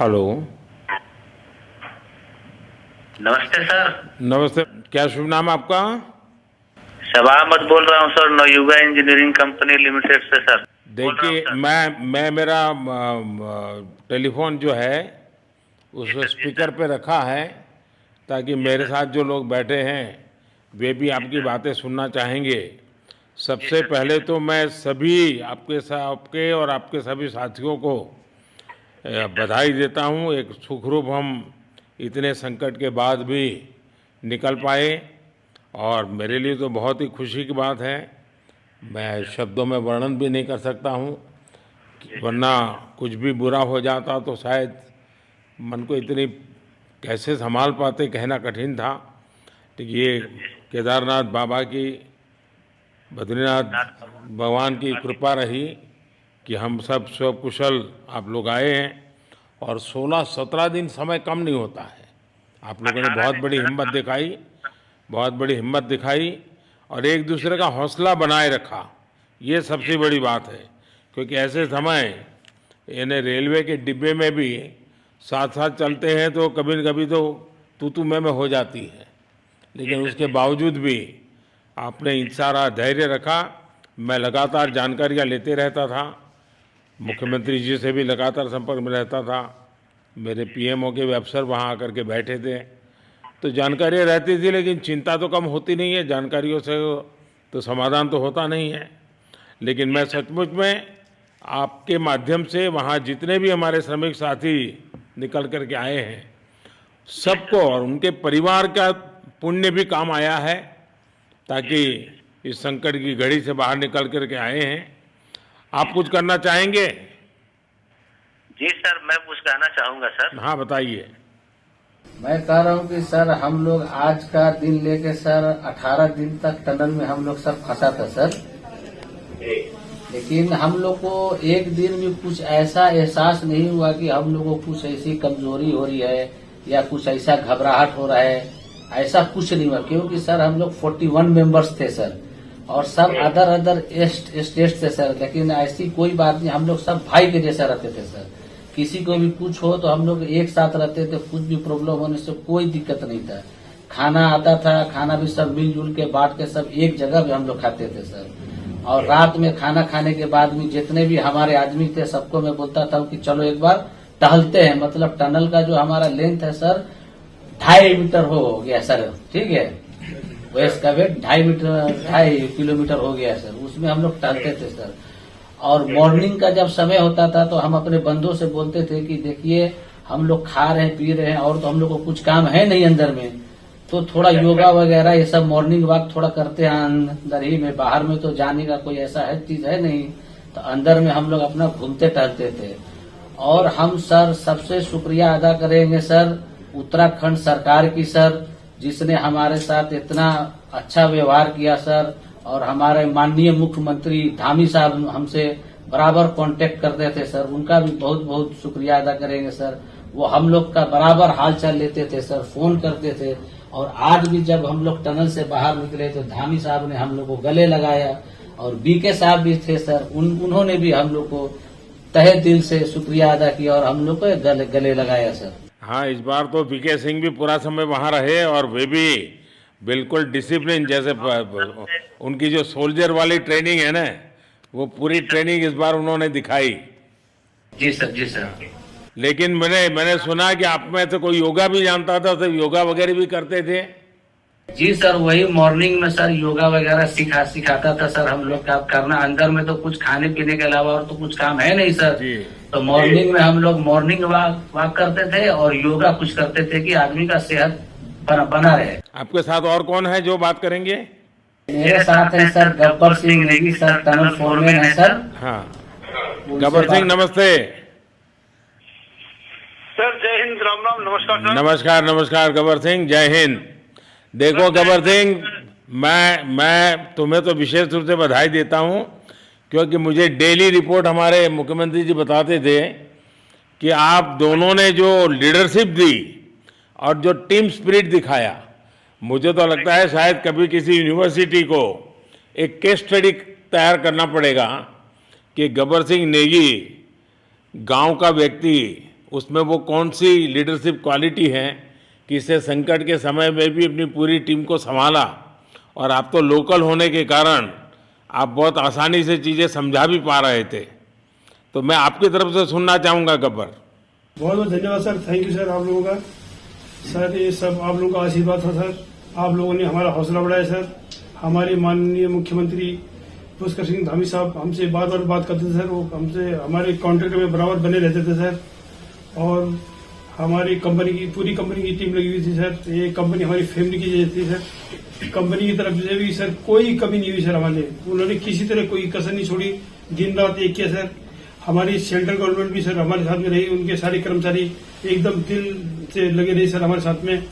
Hello. नमस्ते sir. नमस्ते। क्या शुभ नाम आपका? शबा अहमद बोल रहा हूँ sir, Navayuga engineering company limited से सर बोल रहा हूँ देखिए, सर। मैं मेरा टेलीफोन जो है उस जी सर, जी स्पीकर सर, पे रखा है ताकि जी मेरे सर, साथ जो लोग बैठे हैं वे भी जी आपकी सर, बातें सुनना चाहेंगे। जी सबसे सर, जी पहले सर, तो मैं सभी आपके और आपके सभी साथियों को जी सर, बधाई देता हूँ। एक सुखरूप हम इतने संकट के बाद भी निकल जी सर, पाए और मेरे लिए तो बहुत ही खुशी की बात है। जी मैं सर, शब्दों में वर्णन भी नहीं कर सकता हूँ, जी सर, वरना कुछ भी बुरा हो जाता तो शायद मन को इतनी कैसे संभाल पाते कहना कठिन था। तो जी ये सर, जी सर। केदारनाथ बाबा की, बद्रीनाथ नाथ बाबा भगवान की आशीष कृपा रही कि हम सब स्वकुशल आप लोग आए हैं। और 16-17 दिन समय कम नहीं होता है। आप लोगों ने 18 बहुत दिन बड़ी सर। हिम्मत दिखाई, बहुत बड़ी हिम्मत दिखाई और एक जी दूसरे का सर, हौसला बनाए रखा। ये जी सबसे सर, बड़ी बात है, क्योंकि जी ऐसे सर, समय यानी रेलवे के डिब्बे में भी साथ साथ जी चलते हैं तो कभी न कभी तो तू मैं हो जाती है, जी लेकिन सर, उसके जी सर, बावजूद भी आपने जी सर, सारा धैर्य रखा। मैं लगातार जानकारियाँ लेते रहता था, जी सर, मुख्यमंत्री जी से भी लगातार संपर्क में रहता था, मेरे जी सर, पीएमओ के भी अफसर वहाँ आकर के बैठे थे, तो जी सर, जानकारियाँ रहती थी, लेकिन चिंता तो कम होती नहीं है। जानकारियों से तो समाधान तो होता नहीं है। लेकिन जी मैं सर, सचमुच में आपके माध्यम से वहाँ जितने भी हमारे श्रमिक साथी निकल कर के आए हैं, जी सबको सर, और उनके परिवार का पुण्य भी काम आया है, जी ताकि सर, इस संकट की घड़ी से बाहर निकल कर के आए हैं। आप जी कुछ सर, करना चाहेंगे? जी सर, मैं कुछ कहना चाहूँगा सर। हाँ, बताइए। मैं कह रहा हूँ कि सर हम लोग आज का दिन लेके सर 18 दिन तक टनल में हम लोग सब फंसा था सर। लेकिन हम लोग को एक दिन भी कुछ ऐसा एहसास नहीं हुआ कि हम लोग को कुछ ऐसी कमजोरी हो रही है या कुछ ऐसा घबराहट हो रहा है। ऐसा कुछ नहीं हुआ, क्योंकि सर हम लोग 41 मेंबर्स थे सर, और सब अदर अदर स्टेट थे सर। लेकिन ऐसी कोई बात नहीं, हम लोग सब भाई के जैसा रहते थे सर। किसी को भी कुछ हो तो हम लोग एक साथ रहते थे, कुछ भी प्रॉब्लम होने से कोई दिक्कत नहीं था। खाना आता था, खाना भी सब मिलजुल के बांट के सब एक जगह पे हम लोग खाते थे सर। और रात में खाना खाने के बाद भी जितने भी हमारे आदमी थे सबको मैं बोलता था कि चलो एक बार टहलते हैं। मतलब टनल का जो हमारा लेंथ है सर 2.5 मीटर हो गया सर, ठीक है। वेस्ट का वेट 2.5 किलोमीटर हो गया सर। उसमें हम लोग टहलते थे सर। और मॉर्निंग का जब समय होता था तो हम अपने बंधुओं से बोलते थे कि देखिए हम लोग खा रहे हैं पी रहे हैं और तो हम लोग को कुछ काम है नहीं अंदर में, तो थोड़ा योगा वगैरह ये सब मॉर्निंग वॉक थोड़ा करते हैं अंदर ही में। बाहर में तो जाने का कोई ऐसा है चीज है नहीं, तो अंदर में हम लोग अपना घूमते टहलते थे। और हम सर सबसे शुक्रिया अदा करेंगे सर उत्तराखंड सरकार की सर, जिसने हमारे साथ इतना अच्छा व्यवहार किया सर। और हमारे माननीय मुख्यमंत्री धामी साहब हमसे बराबर कांटेक्ट करते थे सर, उनका भी बहुत बहुत शुक्रिया अदा करेंगे सर। वो हम लोग का बराबर हाल चाल लेते थे सर, फोन करते थे। और आज भी जब हम लोग टनल से बाहर निकले तो धामी साहब ने हम लोग को गले लगाया, और बीके साहब भी थे सर, उन्होंने भी हम लोग को तहे दिल से शुक्रिया अदा किया और हम लोग को गले लगाया सर। हाँ, इस बार तो वीके सिंह भी पूरा समय वहाँ रहे और वे भी बिल्कुल डिसिप्लिन, जैसे उनकी जो सोल्जर वाली ट्रेनिंग है ना, वो पूरी जी सर, ट्रेनिंग इस बार उन्होंने दिखाई। जी सर, जी सर, लेकिन मैंने सुना कि आप में तो कोई योगा भी जानता था, तो योगा वगैरह भी करते थे। जी सर, वही मॉर्निंग में सर योगा वगैरह सिखाता था सर हम लोग का करना। अंदर में तो कुछ खाने पीने के अलावा और तो कुछ काम है नहीं सर। जी। तो मॉर्निंग में हम लोग मॉर्निंग वॉक करते थे और योगा कुछ करते थे कि आदमी का सेहत बना रहे। आपके साथ और कौन है जो बात करेंगे? मेरे साथ है sir Gabbar Singh Negi sir, tunnel foreman है सर। हाँ, उनसे गब्बर सिंह बात- नमस्ते। सर जय हिंद, राम राम, नमस्कार सर। नमस्कार नमस्कार गब्बर सिंह, जय हिंद। देखो गब्बर सिंह, मैं तुम्हें तो विशेष रूप से बधाई देता हूँ, क्योंकि मुझे डेली रिपोर्ट हमारे मुख्यमंत्री जी बताते थे कि आप दोनों ने जो लीडरशिप दी और जो टीम स्पिरिट दिखाया, मुझे तो लगता है शायद कभी किसी यूनिवर्सिटी को एक केस स्टडी तैयार करना पड़ेगा कि गब्बर सिंह नेगी गांव का व्यक्ति उसमें वो कौन सी लीडरशिप क्वालिटी है कि इसे संकट के समय में भी अपनी पूरी टीम को संभाला, और आप तो लोकल होने के कारण आप बहुत आसानी से चीज़ें समझा भी पा रहे थे। तो मैं आपकी तरफ से सुनना चाहूँगा गब्बर। बहुत बहुत धन्यवाद सर, थैंक यू सर आप लोगों का। सर ये सब आप लोगों का आशीर्वाद था सर, आप लोगों ने हमारा हौसला बढ़ाया सर। हमारे माननीय मुख्यमंत्री पुष्कर सिंह धामी साहब हमसे बात करते थे सर, वो हमसे हमारे कॉन्ट्रैक्ट में बराबर बने रहते थे सर। और हमारी कंपनी की पूरी कंपनी की टीम लगी हुई थी सर, ये कंपनी हमारी फैमिली की जैसी थी सर। कंपनी की तरफ से भी सर कोई कमी नहीं हुई सर हमारे, उन्होंने किसी तरह कोई कसर नहीं छोड़ी, दिन रात एक किया सर। हमारी सेंट्रल गवर्नमेंट भी सर हमारे साथ में रही, उनके सारे कर्मचारी एकदम दिल से लगे रहे सर हमारे साथ में।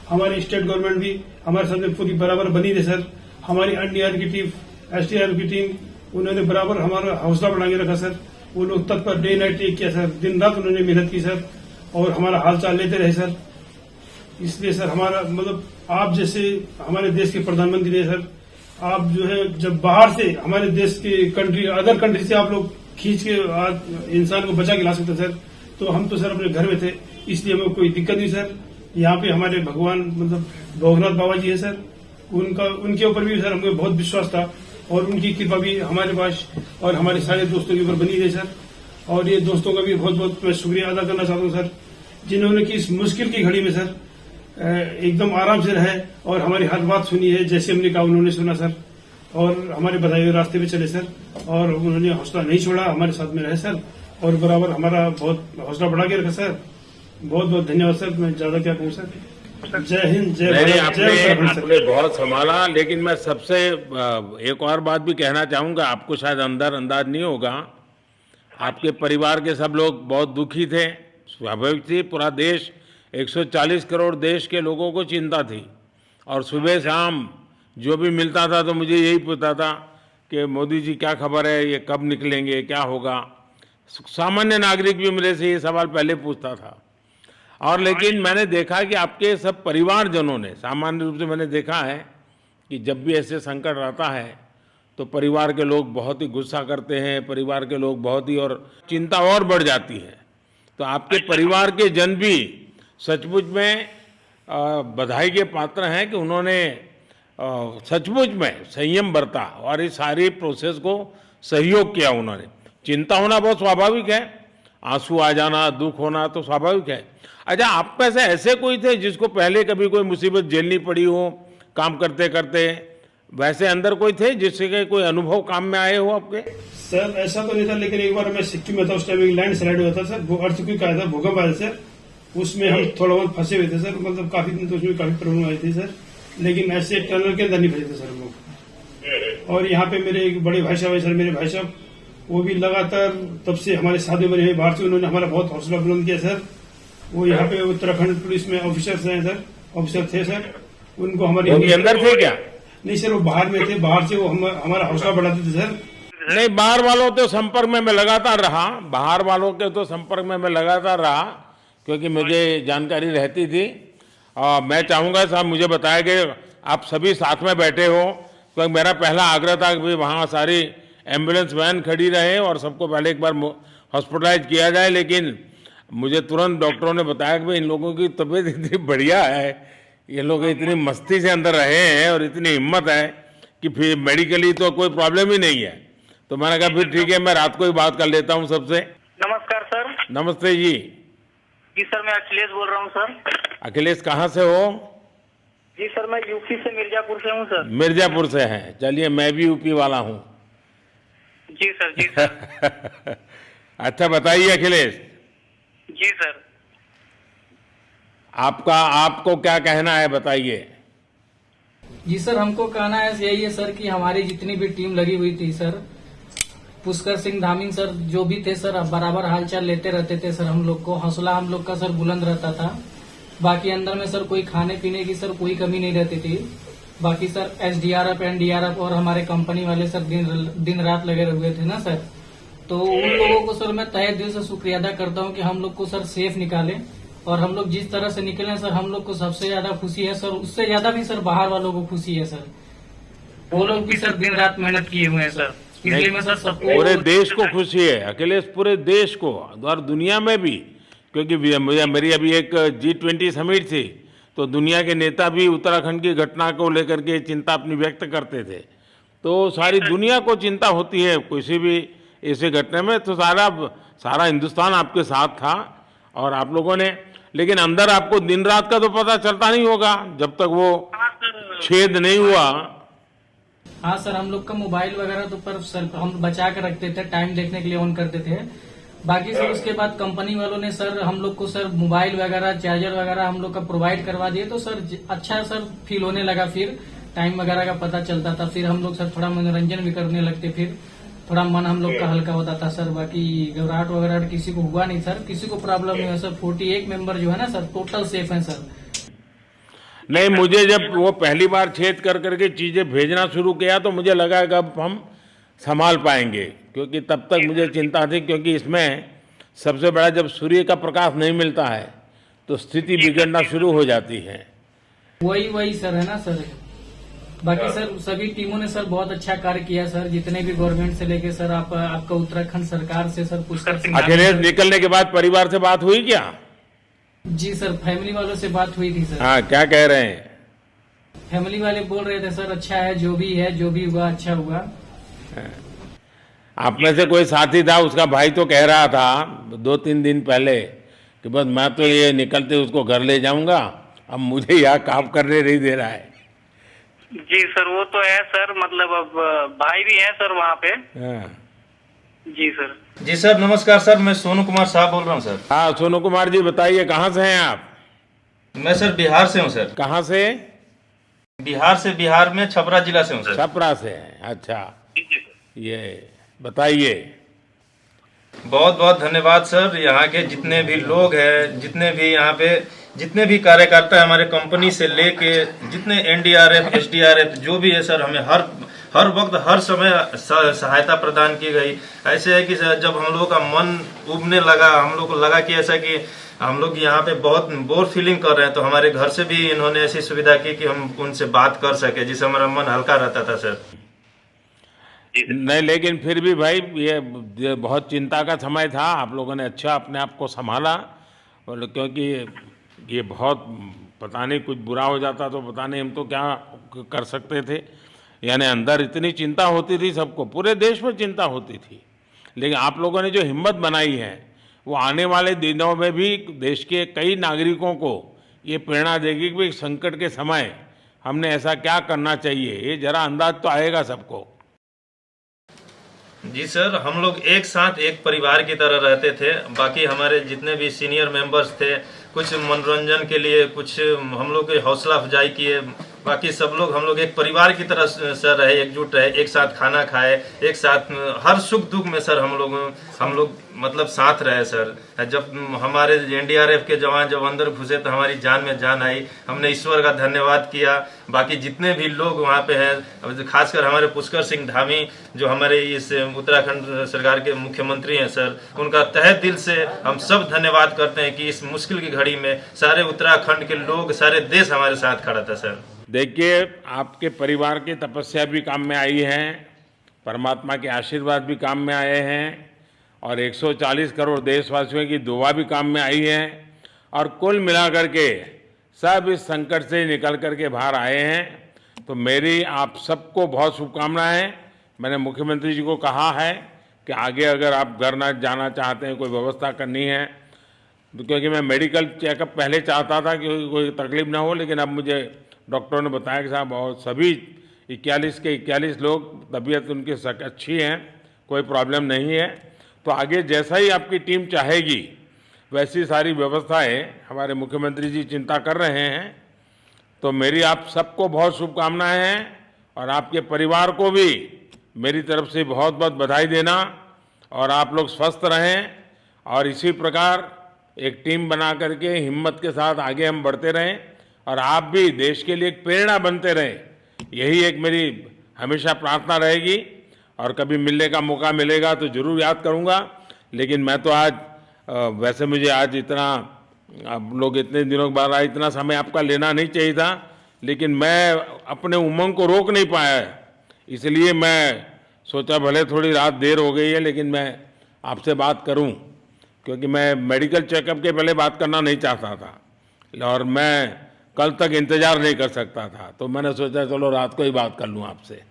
हमारी स्टेट गवर्नमेंट भी हमारे साथ में पूरी बराबर बनी रही सर। हमारी एनडीआर की टीम, एसडीआर की टीम, उन्होंने बराबर हमारा हौसला बढ़ा के रखा सर। वो लोग तत्पर डे नाइट एक किया सर, दिन रात उन्होंने मेहनत की सर और हमारा हाल चाल लेते रहे सर। इसलिए सर हमारा मतलब आप जैसे हमारे देश के प्रधानमंत्री है सर, आप जो है जब बाहर से हमारे देश के अदर कंट्री से आप लोग खींच के इंसान को बचा के ला सकते सर, तो हम तो सर अपने घर में थे, इसलिए हमें कोई दिक्कत नहीं सर। यहाँ पे हमारे भगवान मतलब भोगनाथ बाबा जी है सर, उनके ऊपर भी सर हमें बहुत विश्वास था और उनकी कृपा भी हमारे पास और हमारे सारे दोस्तों के ऊपर बनी रही सर। और ये दोस्तों का भी बहुत बहुत मैं शुक्रिया अदा करना चाहता हूँ सर, जिन्होंने कि इस मुश्किल की घड़ी में सर एकदम आराम से रहे और हमारी हर बात सुनी है, जैसे हमने कहा उन्होंने सुना सर और हमारे बताए हुए रास्ते पे चले सर। और उन्होंने हौसला नहीं छोड़ा, हमारे साथ में रहे सर और बराबर हमारा बहुत हौसला बढ़ा के रखा सर। बहुत बहुत धन्यवाद सर, मैं ज्यादा क्या कहूँ सर। जय हिंद, जय भारत, जय उत्तराखंड आपने सर। बहुत संभाला, लेकिन मैं सबसे एक और बात भी कहना चाहूँगा, आपको शायद अंदाज नहीं होगा, आपके परिवार के सब लोग बहुत दुखी थे, स्वाभाविक थी। पूरा देश 140 करोड़ देश के लोगों को चिंता थी और सुबह शाम जो भी मिलता था तो मुझे यही पूछता था कि मोदी जी क्या खबर है, ये कब निकलेंगे, क्या होगा। सामान्य नागरिक भी मेरे से ये सवाल पहले पूछता था। और लेकिन मैंने देखा कि आपके सब परिवारजनों ने, सामान्य रूप से मैंने देखा है कि जब भी ऐसे संकट आता है तो परिवार के लोग बहुत ही गुस्सा करते हैं, परिवार के लोग बहुत ही, और चिंता और बढ़ जाती है। तो आपके परिवार के जन भी सचमुच में बधाई के पात्र हैं कि उन्होंने सचमुच में संयम बरता और इस सारी प्रोसेस को सहयोग किया उन्होंने। चिंता होना बहुत स्वाभाविक है, आंसू आ जाना, दुख होना तो स्वाभाविक है। अच्छा, आप में से ऐसे कोई थे जिसको पहले कभी कोई मुसीबत झेलनी पड़ी हो काम करते करते? वैसे अंदर कोई थे जिससे कोई अनुभव काम में आए हो आपके? सर ऐसा तो नहीं था, लेकिन एक बार मैं सिक्किम में था, उस टाइम एक लैंड स्लाइड हुआ था सर, वो अर्थक्वेक आया था, भूकंप आया सर, उसमें हम थोड़ा बहुत फंसे हुए थे सर, मतलब काफी दिन तो उसमें काफी प्रॉब्लम आई थी सर, लेकिन ऐसे टनल के अंदर नहीं फंसे थे सर हम लोग। और यहाँ पे मेरे एक बड़े भाई साहब है सर, मेरे भाई साहब वो भी लगातार तब से हमारे साथ बने हैं बाहर से, उन्होंने हमारा बहुत हौसला बुलंद किया सर। वो यहाँ पे उत्तराखंड पुलिस में ऑफिसर्स हैं सर, ऑफिसर थे सर, उनको हमारे अंदर थे क्या? नहीं सर, वो बाहर में थे, बाहर से वो हमारा हौसला बढ़ाते थे सर। नहीं, बाहर वालों तो संपर्क में मैं लगातार रहा, बाहर वालों के तो संपर्क में मैं लगातार रहा क्योंकि मुझे जानकारी रहती थी। और मैं चाहूँगा साहब, मुझे बताया कि आप सभी साथ में बैठे हो, तो मेरा पहला आग्रह था कि वहाँ सारी एम्बुलेंस वैन खड़ी रहे और सबको पहले एक बार हॉस्पिटलाइज किया जाए। लेकिन मुझे तुरंत डॉक्टरों ने बताया कि इन लोगों की तबीयत इतनी बढ़िया है, ये लोग इतनी मस्ती से अंदर रहे हैं और इतनी हिम्मत है कि फिर मेडिकली तो कोई प्रॉब्लम ही नहीं है। तो मैंने कहा फिर ठीक है, मैं रात को ही बात कर लेता हूँ सबसे। नमस्कार सर। नमस्ते जी। जी सर, मैं अखिलेश बोल रहा हूँ सर। अखिलेश कहाँ से हो? जी सर, मैं यूपी से मिर्जापुर से हूँ सर। मिर्जापुर से हैं, चलिए मैं भी यूपी वाला हूँ। जी सर, जी सर। अच्छा बताइए अखिलेश, जी सर। आपको क्या कहना है, बताइए। जी सर, हमको कहना है यही है सर कि हमारी जितनी भी टीम लगी हुई थी सर, पुष्कर सिंह धामी सर जो भी थे सर, बराबर हालचाल लेते रहते थे सर, हम लोग को हौसला हम लोग का सर बुलंद रहता था। बाकी अंदर में सर कोई खाने पीने की सर कोई कमी नहीं रहती थी। बाकी सर एसडीआरएफ, एनडीआरएफ और हमारे कंपनी वाले सर दिन रात लगे हुए थे ना सर, तो उन लोगों को सर मैं तहे दिल से शुक्रिया अदा करता हूँ कि हम लोग को सर सेफ निकाले। और हम लोग जिस तरह से निकले सर, हम लोग को सबसे ज्यादा खुशी है सर, उससे ज्यादा भी सर बाहर वालों को खुशी है सर, वो लोग भी सर दिन रात मेहनत किए हुए हैं सर। इसलिए मैं सर सबको, पूरे देश को खुशी है अखिलेश, पूरे देश को और दुनिया में भी, क्योंकि मेरी अभी एक G20 समिट थी, तो दुनिया के नेता भी उत्तराखंड की घटना को लेकर के चिंता अपनी व्यक्त करते थे। तो सारी दुनिया को चिंता होती है किसी भी ऐसे घटने में, तो सारा हिंदुस्तान आपके साथ था और आप लोगों ने, लेकिन अंदर आपको दिन रात का तो पता चलता नहीं होगा जब तक वो छेद नहीं हुआ। हाँ सर, हम लोग का मोबाइल वगैरह तो पर सर हम बचा के रखते थे, टाइम देखने के लिए ऑन करते थे। बाकी सर उसके बाद कंपनी वालों ने सर हम लोग को सर मोबाइल वगैरह, चार्जर वगैरह हम लोग का प्रोवाइड करवा दिए, तो सर अच्छा सर फील होने लगा। फिर टाइम वगैरह का पता चलता था, फिर हम लोग सर थोड़ा मनोरंजन भी करने लगते, फिर थोड़ा मन हम लोग का हल्का होता था सर। बाकी घबराहट वगैरह किसी को हुआ नहीं सर, किसी को प्रॉब्लम नहीं है सर। 41 मेंबर जो है ना सर, टोटल सेफ है सर। नहीं, मुझे जब वो पहली बार छेद कर करके चीज़ें भेजना शुरू किया तो मुझे लगा कि अब हम संभाल पाएंगे, क्योंकि तब तक मुझे चिंता थी, क्योंकि इसमें सबसे बड़ा जब सूर्य का प्रकाश नहीं मिलता है तो स्थिति बिगड़ना शुरू हो जाती है। वही सर है ना सर। बाकी सर सभी टीमों ने सर बहुत अच्छा कार्य किया सर, जितने भी गवर्नमेंट से लेके सर आपका उत्तराखंड सरकार से सर पुष्कर सिंह। अखिलेश निकलने के बाद परिवार से बात हुई क्या? जी सर, फैमिली वालों से बात हुई थी सर। हाँ, क्या कह रहे हैं? फैमिली वाले बोल रहे थे सर अच्छा है, जो भी हुआ अच्छा हुआ। आप में से कोई साथी था, उसका भाई तो कह रहा था 2-3 दिन पहले कि बस मैं तो ये निकलते उसको घर ले जाऊंगा, अब मुझे यहाँ काम करने नहीं दे रहा है। जी सर, वो तो है सर, मतलब अब भाई भी है सर वहाँ पे। हाँ। जी सर। जी सर, नमस्कार सर, मैं सोनू कुमार साहब बोल रहा हूँ सर। हाँ, सोनू कुमार जी बताइए, कहाँ से हैं आप? मैं सर बिहार से हूँ सर। कहाँ से? बिहार में छपरा जिला से हूँ सर। छपरा से हैं, अच्छा। ये बताइए। बहुत बहुत धन्यवाद सर। यहाँ के जितने भी लोग हैं, जितने भी यहाँ पे जितने भी कार्यकर्ता हमारे कंपनी से लेके जितने NDRF, SDRF जो भी है सर, हमें हर वक्त हर समय सहायता प्रदान की गई। ऐसे है कि सर जब हम लोगों का मन उबने लगा, हम लोग को लगा कि ऐसा कि हम लोग यहाँ पे बहुत बोर फीलिंग कर रहे हैं, तो हमारे घर से भी इन्होंने ऐसी सुविधा की कि हम उनसे बात कर सके, जिससे हमारा मन हल्का रहता था सर। नहीं, लेकिन फिर भी भाई ये बहुत चिंता का समय था, आप लोगों ने अच्छा अपने आप को संभाला, और क्योंकि ये बहुत पता नहीं कुछ बुरा हो जाता तो पता नहीं हम तो क्या कर सकते थे। यानी अंदर इतनी चिंता होती थी, सबको, पूरे देश में चिंता होती थी, लेकिन आप लोगों ने जो हिम्मत बनाई है वो आने वाले दिनों में भी देश के कई नागरिकों को ये प्रेरणा देगी कि संकट के समय हमने ऐसा क्या करना चाहिए। ये जरा अंदाज तो आएगा सबको। जी सर, हम लोग एक साथ एक परिवार की तरह रहते थे। बाकी हमारे जितने भी सीनियर मेंबर्स थे, कुछ मनोरंजन के लिए, कुछ हम लोग की हौसला अफजाई किए। बाकी सब लोग हम लोग एक परिवार की तरह सर रहे, एकजुट रहे, एक साथ खाना खाए, एक साथ हर सुख दुख में सर हम लोग मतलब साथ रहे सर। जब हमारे NDRF के जवान जब अंदर घुसे तो हमारी जान में जान आई, हमने ईश्वर का धन्यवाद किया। बाकी जितने भी लोग वहाँ पे हैं, खासकर हमारे पुष्कर सिंह धामी जो हमारे इस उत्तराखंड सरकार के मुख्यमंत्री हैं सर, उनका तहे दिल से हम सब धन्यवाद करते हैं कि इस मुश्किल की घड़ी में सारे उत्तराखंड के लोग, सारे देश हमारे साथ खड़ा था सर। देखिए, आपके परिवार की तपस्या भी काम में आई है, परमात्मा के आशीर्वाद भी काम में आए हैं, और 140 करोड़ देशवासियों की दुआ भी काम में आई है, और कुल मिलाकर के सब इस संकट से निकल करके बाहर आए हैं। तो मेरी आप सबको बहुत शुभकामनाएं। मैंने मुख्यमंत्री जी को कहा है कि आगे अगर आप घर ना जाना चाहते हैं, कोई व्यवस्था करनी है, क्योंकि मैं मेडिकल चेकअप पहले चाहता था कि कोई तकलीफ ना हो, लेकिन अब मुझे डॉक्टरों ने बताया कि साहब और सभी 41 के 41 लोग तबीयत उनकी अच्छी है, कोई प्रॉब्लम नहीं है। तो आगे जैसा ही आपकी टीम चाहेगी वैसी सारी व्यवस्थाएं हमारे मुख्यमंत्री जी चिंता कर रहे हैं। तो मेरी आप सबको बहुत शुभकामनाएं हैं, और आपके परिवार को भी मेरी तरफ से बहुत बहुत बधाई देना, और आप लोग स्वस्थ रहें, और इसी प्रकार एक टीम बना करके हिम्मत के साथ आगे हम बढ़ते रहें, और आप भी देश के लिए एक प्रेरणा बनते रहें। यही एक मेरी हमेशा प्रार्थना रहेगी, और कभी मिलने का मौका मिलेगा तो ज़रूर याद करूँगा। लेकिन मैं तो आज वैसे मुझे आज इतना, आप लोग इतने दिनों के बाद आए, इतना समय आपका लेना नहीं चाहिए था, लेकिन मैं अपने उमंग को रोक नहीं पाया, इसलिए मैं सोचा भले थोड़ी रात देर हो गई है लेकिन मैं आपसे बात करूं। क्योंकि मैं मेडिकल चेकअप के पहले बात करना नहीं चाहता था और मैं कल तक इंतजार नहीं कर सकता था, तो मैंने सोचा चलो रात को ही बात कर लूं आपसे।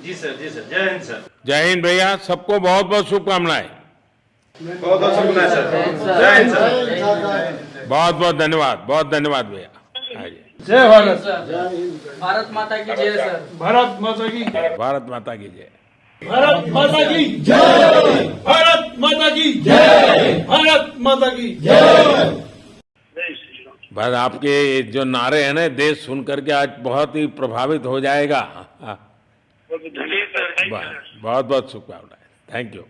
जी सर जय हिंद सर। जय हिंद भैया, सबको बहुत बहुत शुभकामनाएं। बहुत बहुत शुभकामनाएं सर। जय हिंद सर। बहुत बहुत धन्यवाद भैया। हाँ जी। जय भारत। भारत माता की जय सर। भारत माता की जय। भारत माता की जय। भारत माता की जय। भारत माता की जय। भारत माता की जय। बस आपके जो नारे हैं ना, देश सुन करके आज बहुत ही प्रभावित हो जाएगा। जी सर, बहुत बहुत शुभकामनाएं। Thank you.